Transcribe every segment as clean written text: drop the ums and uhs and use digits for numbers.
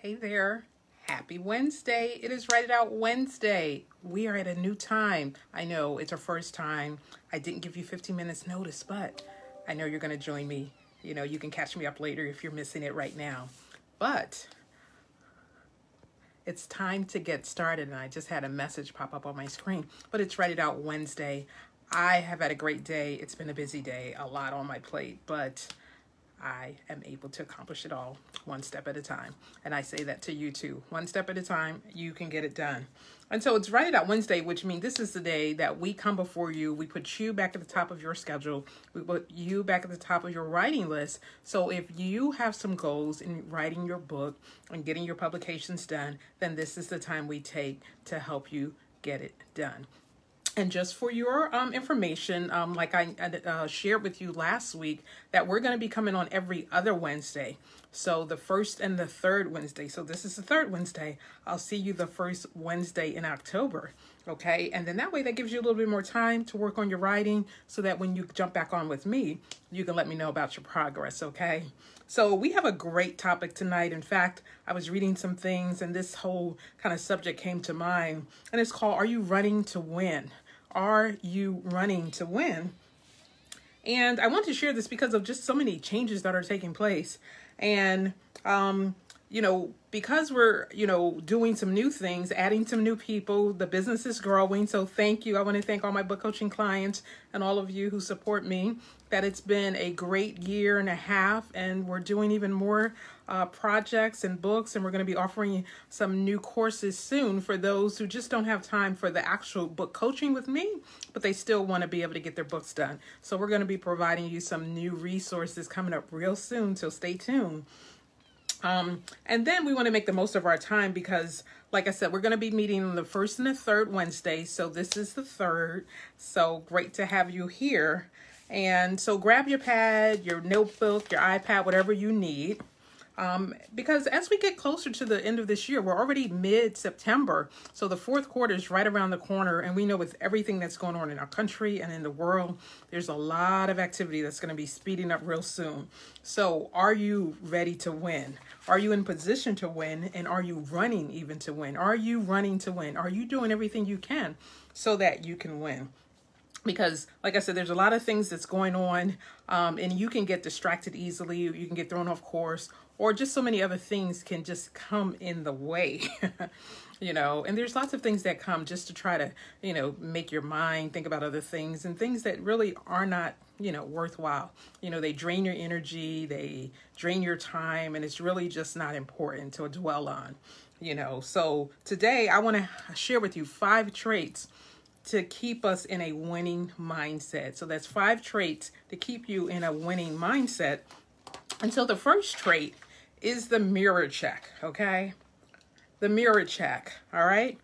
Hey there. Happy Wednesday. It is Write It Out Wednesday. We are at a new time. I know it's our first time. I didn't give you 15 minutes notice, but I know you're going to join me. You can catch me up later if you're missing it right now. But it's time to get started, and I just had a message pop up on my screen. But it's Write It Out Wednesday. I have had a great day. It's been a busy day, a lot on my plate, but I am able to accomplish it all one step at a time. And I say that to you too. One step at a time, you can get it done. And so it's Write It Out Wednesday, which means this is the day that we come before you. We put you back at the top of your schedule. We put you back at the top of your writing list. So if you have some goals in writing your book and getting your publications done, then this is the time we take to help you get it done. And just for your information, like I shared with you last week, that we're going to be coming on every other Wednesday. So the first and the third Wednesday. So this is the third Wednesday. I'll see you the first Wednesday in October. Okay. And then that way that gives you a little bit more time to work on your writing so that when you jump back on with me, you can let me know about your progress. Okay. So we have a great topic tonight. In fact, I was reading some things and this whole kind of subject came to mind, and it's called, Are You Running to Win? Are you running to win? And I want to share this because of just so many changes that are taking place. And, because we're, doing some new things, adding some new people, the business is growing. So thank you. I want to thank all my book coaching clients and all of you who support me, that it's been a great year and a half, and we're doing even more projects and books, and we're going to be offering some new courses soon for those who just don't have time for the actual book coaching with me, but they still want to be able to get their books done. So we're going to be providing you some new resources coming up real soon, so stay tuned. And then we want to make the most of our time because, like I said, we're going to be meeting on the first and the third Wednesday. So this is the third. So great to have you here. And so grab your pad, your notebook, your iPad, whatever you need. Because as we get closer to the end of this year, we're already mid-September. So the fourth quarter is right around the corner. And we know with everything that's going on in our country and in the world, there's a lot of activity that's going to be speeding up real soon. So are you ready to win? Are you in position to win? And are you running even to win? Are you running to win? Are you doing everything you can so that you can win? Because, like I said, there's a lot of things that's going on, and you can get distracted easily. You can get thrown off course, or just so many other things can just come in the way, and there's lots of things that come just to try to, make your mind think about other things and things that really are not, worthwhile. They drain your energy, they drain your time, and it's really just not important to dwell on, So today I want to share with you 5 traits to keep us in a winning mindset. So that's 5 traits to keep you in a winning mindset. And so the first trait is the mirror check, okay? The mirror check, all right?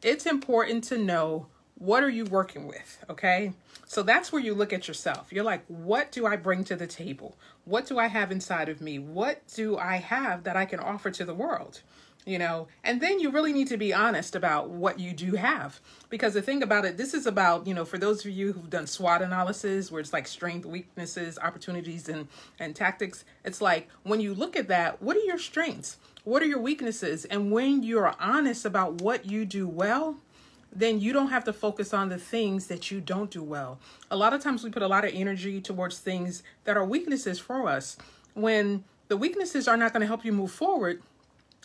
It's important to know, what are you working with, okay? So that's where you look at yourself. You're like, what do I bring to the table? What do I have inside of me? What do I have that I can offer to the world? And then you really need to be honest about what you do have. Because the thing about it, this is about, for those of you who've done SWOT analysis, where it's like strength, weaknesses, opportunities, and tactics. It's like, when you look at that, what are your strengths? What are your weaknesses? And when you're honest about what you do well, then you don't have to focus on the things that you don't do well. A lot of times we put a lot of energy towards things that are weaknesses for us, when the weaknesses are not going to help you move forward.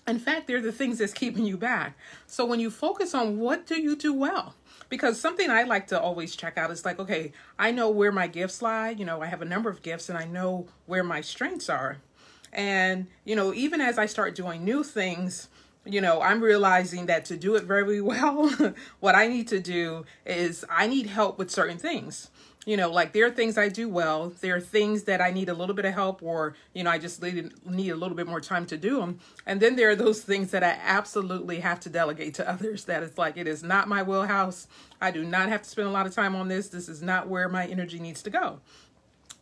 In fact, they're the things that's keeping you back. So when you focus on what do you do well, because something I like to always check out is like, okay, I know where my gifts lie. I have a number of gifts and I know where my strengths are. And, even as I start doing new things, I'm realizing that to do it very well, what I need to do is I need help with certain things. Like there are things I do well. There are things that I need a little bit of help, or, I just need a little bit more time to do them. And then there are those things that I absolutely have to delegate to others. That it's like, it is not my wheelhouse. I do not have to spend a lot of time on this. This is not where my energy needs to go.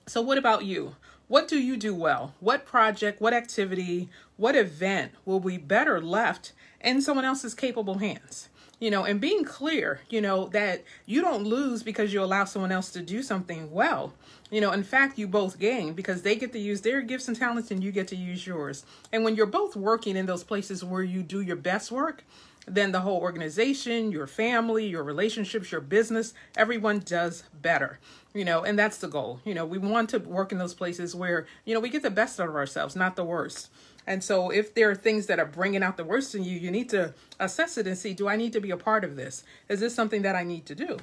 So what about you? What do you do well? What project, what activity, what event will be better left in someone else's capable hands? and being clear, that you don't lose because you allow someone else to do something well. In fact, you both gain because they get to use their gifts and talents and you get to use yours. And when you're both working in those places where you do your best work, then the whole organization, your family, your relationships, your business, everyone does better, and that's the goal. We want to work in those places where, we get the best out of ourselves, not the worst. And so if there are things that are bringing out the worst in you, you need to assess it and see, do I need to be a part of this? Is this something that I need to do?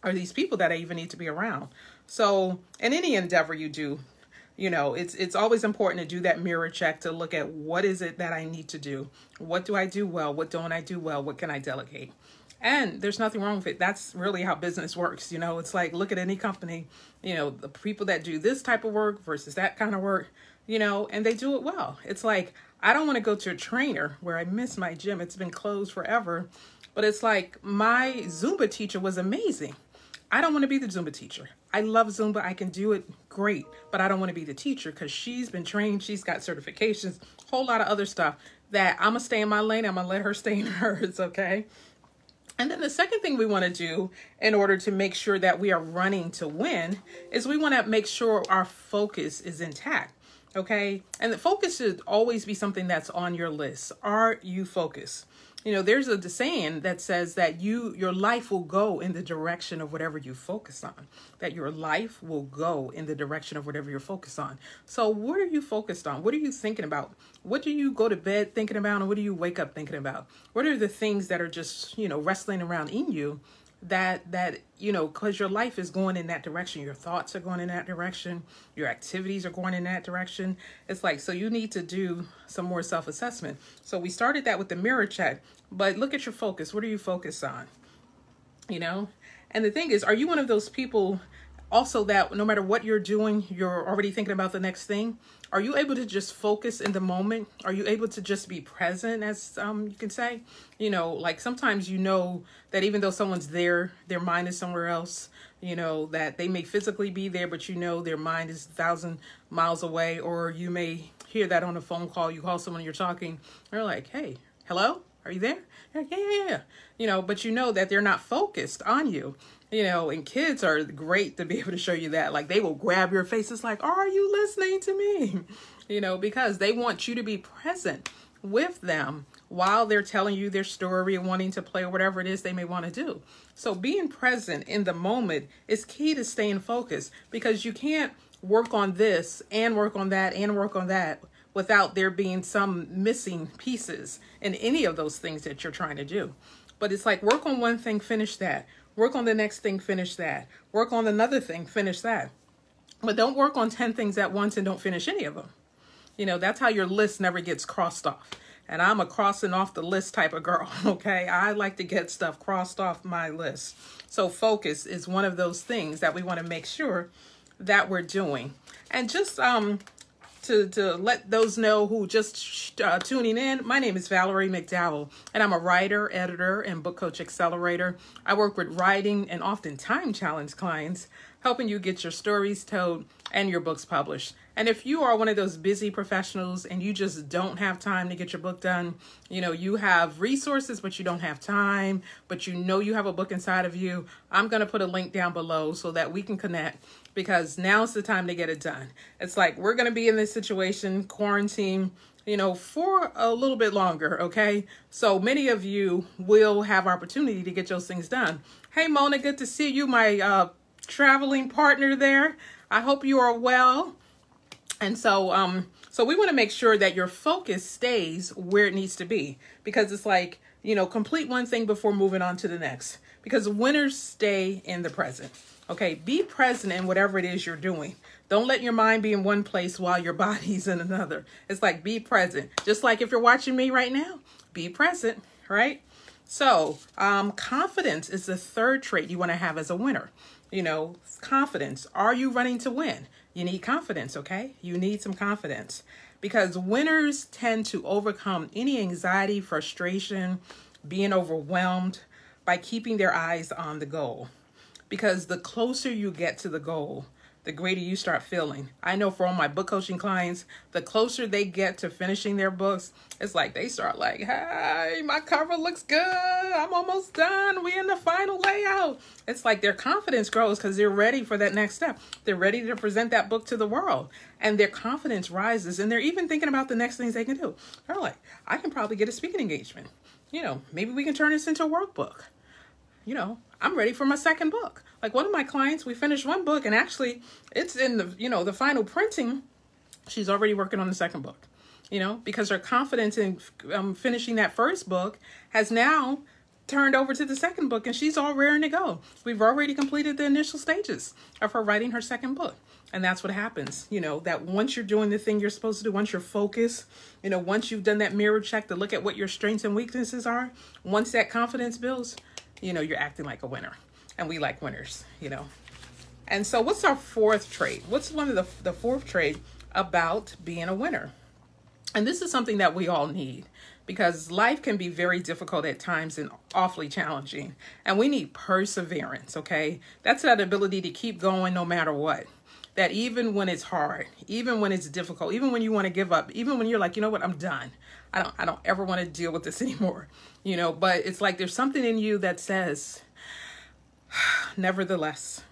Are these people that I even need to be around? So in any endeavor you do, it's always important to do that mirror check to look at what is it that I need to do? What do I do well? What don't I do well? What can I delegate? And there's nothing wrong with it. That's really how business works. It's like, look at any company, the people that do this type of work versus that kind of work, and they do it well. It's like, I don't want to go to a trainer where I miss my gym. It's been closed forever. But it's like, my Zumba teacher was amazing. I don't want to be the Zumba teacher. I love Zumba. I can do it great, but I don't want to be the teacher because she's been trained. She's got certifications, a whole lot of other stuff that I'm going to stay in my lane. I'm going to let her stay in hers. Okay. And then the second thing we want to do in order to make sure that we are running to win is we want to make sure our focus is intact. Okay. And the focus should always be something that's on your list. Are you focused? There's a saying that says that your life will go in the direction of whatever you focus on, that your life will go in the direction of whatever you're focused on. So what are you focused on? What are you thinking about? What do you go to bed thinking about? And what do you wake up thinking about? What are the things that are just, wrestling around in you that because your life is going in that direction, your thoughts are going in that direction, your activities are going in that direction. It's like, so you need to do some more self-assessment. So we started that with the mirror check, but look at your focus. What are you focused on? And the thing is, are you one of those people also that no matter what you're doing, you're already thinking about the next thing? Are you able to just focus in the moment? Are you able to just be present, as you can say? Like sometimes that even though someone's there, their mind is somewhere else, that they may physically be there, but their mind is 1,000 miles away. Or you may hear that on a phone call. You call someone, you're talking, they're like, hey, hello? Are you there? Yeah. But that they're not focused on you. And kids are great to be able to show you that. Like they will grab your face. It's like, are you listening to me? Because they want you to be present with them while they're telling you their story and wanting to play or whatever it is they may want to do. So being present in the moment is key to staying focused, because you can't work on this and work on that and work on that without there being some missing pieces in any of those things that you're trying to do. But it's like, work on one thing, finish that. Work on the next thing, finish that. Work on another thing, finish that. But don't work on 10 things at once and don't finish any of them. That's how your list never gets crossed off. And I'm a crossing off the list type of girl, okay? I like to get stuff crossed off my list. So focus is one of those things that we want to make sure that we're doing. And just to let those know who just tuning in, my name is Valerie McDowell, and I'm a writer, editor, and book coach accelerator. I work with writing and often time challenge clients, helping you get your stories told and your books published. And if you are one of those busy professionals and you just don't have time to get your book done, you have resources, but you don't have time, but you have a book inside of you, I'm going to put a link down below so that we can connect, because now's the time to get it done. It's like, we're going to be in this situation, quarantine, for a little bit longer. Okay. So many of you will have opportunity to get those things done. Hey, Mona, good to see you, my traveling partner there. I hope you are well. And so we want to make sure that your focus stays where it needs to be, because it's like, complete one thing before moving on to the next, because winners stay in the present. Okay. Be present in whatever it is you're doing. Don't let your mind be in one place while your body's in another. It's like, be present. Just like if you're watching me right now, be present, right? So, confidence is the third trait you want to have as a winner. Confidence. Are you running to win? You need confidence, okay? You need some confidence, because winners tend to overcome any anxiety, frustration, being overwhelmed by keeping their eyes on the goal. Because the closer you get to the goal, the greater you start feeling. I know for all my book coaching clients, the closer they get to finishing their books, it's like they start like, hey, my cover looks good. I'm almost done. We in the final layout. It's like their confidence grows because they're ready for that next step. They're ready to present that book to the world, and their confidence rises, and they're even thinking about the next things they can do. They're like, I can probably get a speaking engagement. Maybe we can turn this into a workbook. I'm ready for my second book. Like one of my clients, we finished one book, and actually it's in the final printing. She's already working on the second book, because her confidence in finishing that first book has now turned over to the second book, and she's all raring to go. We've already completed the initial stages of her writing her second book. And that's what happens, that once you're doing the thing you're supposed to do, once you're focused, once you've done that mirror check to look at what your strengths and weaknesses are, once that confidence builds, you're acting like a winner. And we like winners, And so what's our fourth trait? What's one of the fourth trait about being a winner? And this is something that we all need, because life can be very difficult at times and awfully challenging. And we need perseverance, okay? That's that ability to keep going no matter what. That even when it's hard, even when it's difficult, even when you want to give up, even when you're like, you know what, I'm done. I don't ever want to deal with this anymore, but it's like there's something in you that says, nevertheless,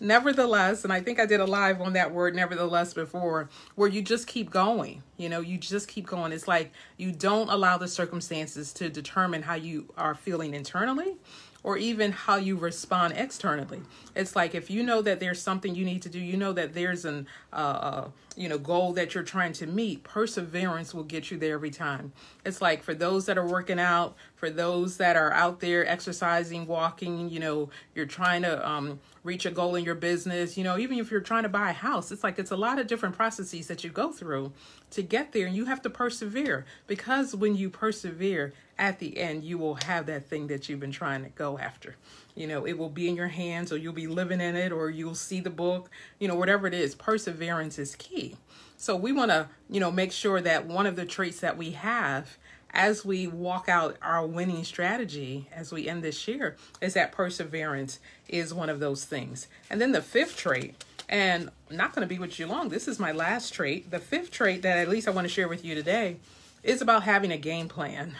nevertheless. And I think I did a live on that word, nevertheless, before, where you just keep going, you just keep going. It's like you don't allow the circumstances to determine how you are feeling internally, or even how you respond externally. It's like if you know that there's something you need to do, that there's an goal that you're trying to meet, perseverance will get you there every time. It's like for those that are working out, for those that are out there exercising, walking, you're trying to reach a goal in your business, even if you're trying to buy a house, it's like it's a lot of different processes that you go through to get there, and you have to persevere, because when you persevere, at the end, you will have that thing that you've been trying to go after. It will be in your hands, or you'll be living in it, or you'll see the book, whatever it is. Perseverance is key. So we want to, make sure that one of the traits that we have as we walk out our winning strategy, as we end this year, is that perseverance is one of those things. And then the fifth trait, and I'm not going to be with you long, this is my last trait. The fifth trait that at least I want to share with you today is about having a game plan.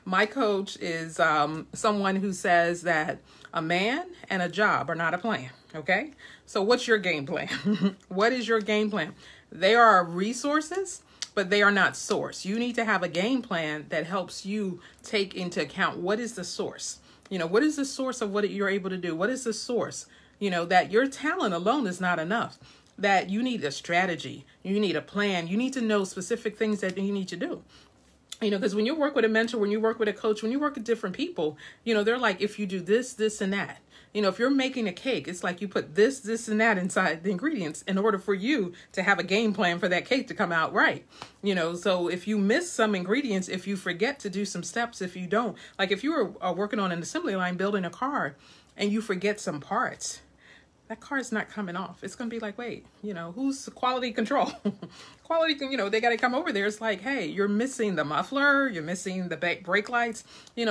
My coach is someone who says that a man and a job are not a plan, okay? So what's your game plan? What is your game plan? They are resources, but they are not source. You need to have a game plan that helps you take into account what is the source. What is the source of what you're able to do? What is the source? That your talent alone is not enough. That you need a strategy, you need a plan, you need to know specific things that you need to do. Because when you work with a mentor, when you work with a coach, when you work with different people, they're like, if you do this, this, and that. If you're making a cake, it's like you put this, this, and that inside the ingredients in order for you to have a game plan for that cake to come out right. So if you miss some ingredients, if you forget to do some steps, if you don't, like if you were working on an assembly line building a car and you forget some parts, that car is not coming off. It's going to be like, wait, who's quality control? Quality, they got to come over there. It's like, hey, you're missing the muffler. You're missing the brake lights.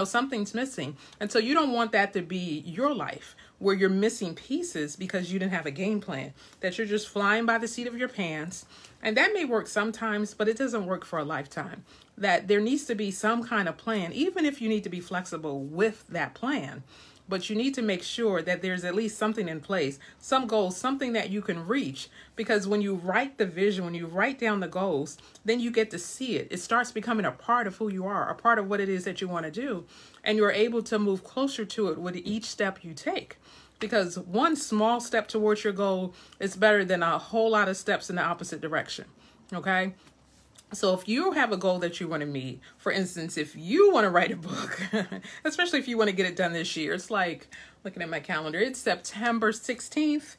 Something's missing. And so you don't want that to be your life, where you're missing pieces because you didn't have a game plan, that you're just flying by the seat of your pants. And that may work sometimes, but it doesn't work for a lifetime. That there needs to be some kind of plan, even if you need to be flexible with that plan. But you need to make sure that there's at least something in place, some goals, something that you can reach. Because when you write the vision, when you write down the goals, then you get to see it. It starts becoming a part of who you are, a part of what it is that you want to do. And you're able to move closer to it with each step you take. Because one small step towards your goal is better than a whole lot of steps in the opposite direction. Okay? So if you have a goal that you want to meet, for instance, if you want to write a book, especially if you want to get it done this year, it's like looking at my calendar, it's September 16th.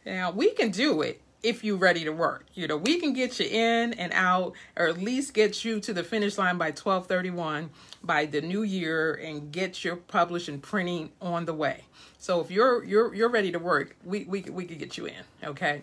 Now we can do it if you're ready to work. We can get you in and out, or at least get you to the finish line by 12/31 by the new year, and get your publishing and printing on the way. So if you're ready to work, we could get you in, okay?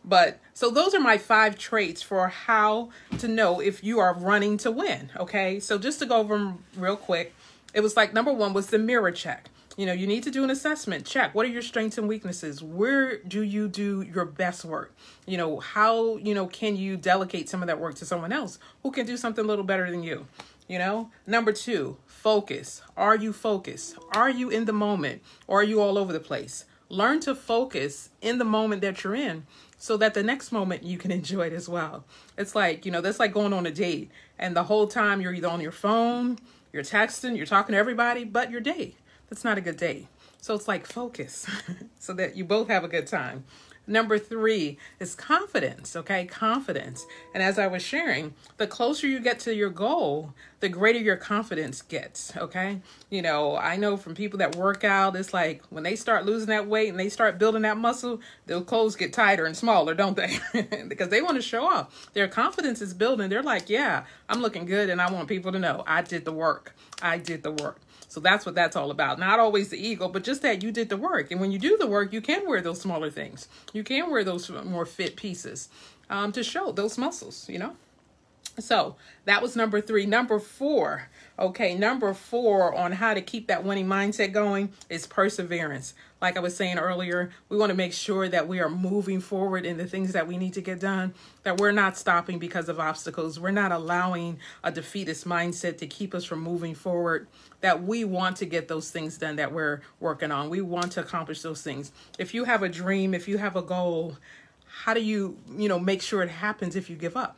But so those are my 5 traits for how to know if you are running to win. Okay. So just to go over them real quick, it was like number 1 was the mirror check. You know, you need to do an assessment. Check, what are your strengths and weaknesses? Where do you do your best work? You know, how, can you delegate some of that work to someone else who can do something a little better than you? You know, number 2, focus. Are you focused? Are you in the moment, or are you all over the place? Learn to focus in the moment that you're in so that the next moment you can enjoy it as well. It's like, that's like going on a date, and the whole time you're either on your phone, you're texting, you're talking to everybody but your date. That's not a good date. So it's like focus so that you both have a good time. Number 3 is confidence, okay? Confidence. And as I was sharing, the closer you get to your goal, the greater your confidence gets, okay? I know from people that work out, it's like when they start losing that weight and they start building that muscle, their clothes get tighter and smaller, don't they? Because they want to show off. Their confidence is building. They're like, yeah, I'm looking good and I want people to know I did the work. I did the work. So that's what that's all about. Not always the ego, but just that you did the work. And when you do the work, you can wear those smaller things. You can wear those more fit pieces to show those muscles, So that was number 3. Number 4, number 4 on how to keep that winning mindset going is perseverance. Like I was saying earlier, we want to make sure that we are moving forward in the things that we need to get done, that we're not stopping because of obstacles. We're not allowing a defeatist mindset to keep us from moving forward, that we want to get those things done that we're working on. We want to accomplish those things. If you have a dream, if you have a goal, how do you, make sure it happens if you give up?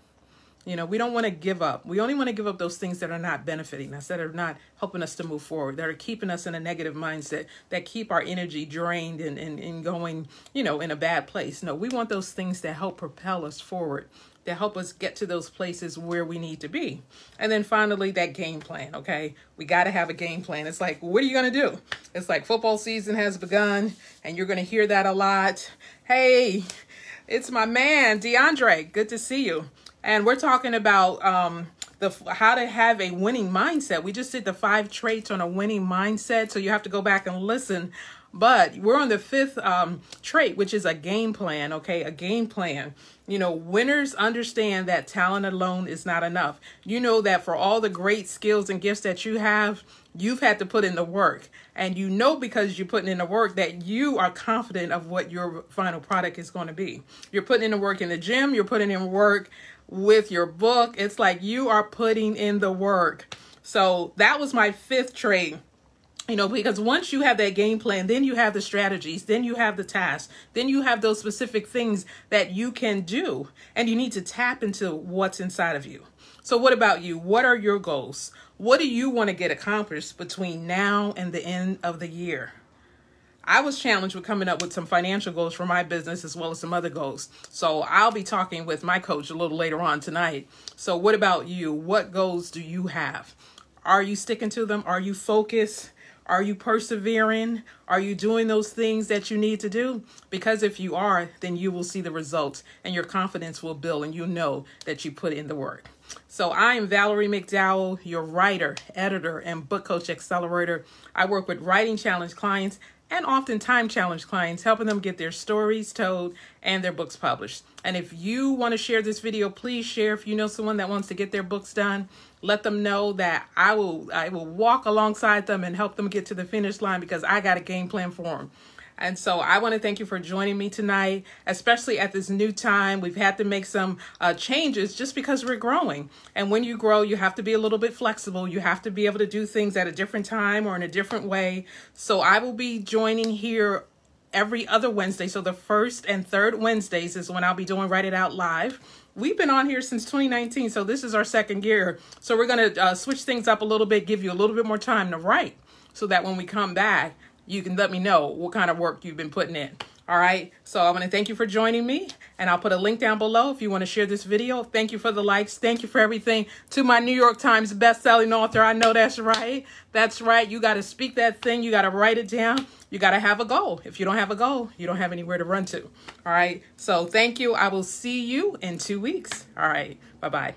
We don't want to give up. We only want to give up those things that are not benefiting us, that are not helping us to move forward, that are keeping us in a negative mindset, that keep our energy drained and going, in a bad place. No, we want those things that help propel us forward, that help us get to those places where we need to be. And then finally, that game plan, okay? We got to have a game plan. It's like, what are you going to do? It's like football season has begun, and you're going to hear that a lot. Hey, it's my man, DeAndre. Good to see you. And we're talking about how to have a winning mindset. We just did the 5 traits on a winning mindset, so you have to go back and listen. But we're on the 5th trait, which is a game plan, okay? A game plan. Winners understand that talent alone is not enough. You know that for all the great skills and gifts that you have, you've had to put in the work. And because you're putting in the work that you are confident of what your final product is going to be. You're putting in the work in the gym. You're putting in work with your book. It's like you are putting in the work. So that was my 5th trait. Because once you have that game plan, then you have the strategies, then you have the tasks, then you have those specific things that you can do, and you need to tap into what's inside of you. So what about you? What are your goals? What do you want to get accomplished between now and the end of the year? I was challenged with coming up with some financial goals for my business as well as some other goals. So I'll be talking with my coach a little later on tonight. So what about you? What goals do you have? Are you sticking to them? Are you focused? Are you persevering? Are you doing those things that you need to do? Because if you are, then you will see the results and your confidence will build and you know that you put in the work. So I am Valerie McDowell, your writer, editor, and book coach accelerator. I work with writing challenge clients and often time challenge clients, helping them get their stories told and their books published. And if you want to share this video, please share. If you know someone that wants to get their books done, let them know that I will walk alongside them and help them get to the finish line because I got a game plan for them. And so I want to thank you for joining me tonight, especially at this new time. We've had to make some changes just because we're growing. And when you grow, you have to be a little bit flexible. You have to be able to do things at a different time or in a different way. So I will be joining here every other Wednesday. So the 1st and 3rd Wednesdays is when I'll be doing Write It Out Live. We've been on here since 2019, so this is our 2nd year. So we're going to switch things up a little bit, give you a little bit more time to write so that when we come back, you can let me know what kind of work you've been putting in. All right. So I want to thank you for joining me, and I'll put a link down below if you want to share this video. Thank you for the likes. Thank you for everything. To my New York Times best-selling author, I know that's right. That's right. You got to speak that thing. You got to write it down. You got to have a goal. If you don't have a goal, you don't have anywhere to run to. All right. So thank you. I will see you in 2 weeks. All right. Bye-bye.